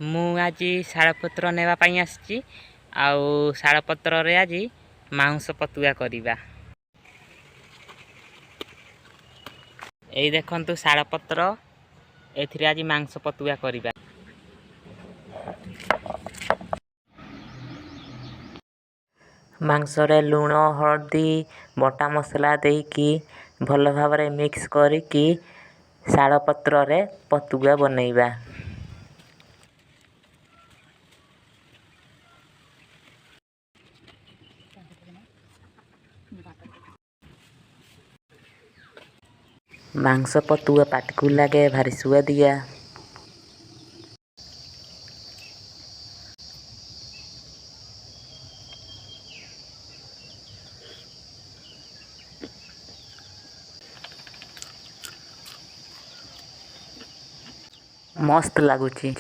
ମୁଁ ଆଜି ଶାଳପତ୍ର ନେବା ପାଇଁ ଆସିଛି। ଆଉ ଶାଳପତ୍ରରେ ଆଜି ମାଉଁସ ପତୁଆ କରିବା। ଏଇ ଦେଖନ୍ତୁ ଶାଳପତ୍ର, ଏଥିରେ ଆଜି ମାଂସ ପତୁଆ କରିବା। ମାଂସରେ ଲୁଣ, ହଳଦୀ, ବଟା ମସଲା ଦେଇକି ଭଲ ଭାବରେ ମିକ୍ସ କରିକି ଶାଳପତ୍ରରେ ପତୁଆ ବନେଇବା। ମାଂସ ପତୁଆ ପାଟିକୁ ଲାଗେ ଭାରି ସୁଆଦିଆ। ମସ୍ତ ଲାଗୁଛି।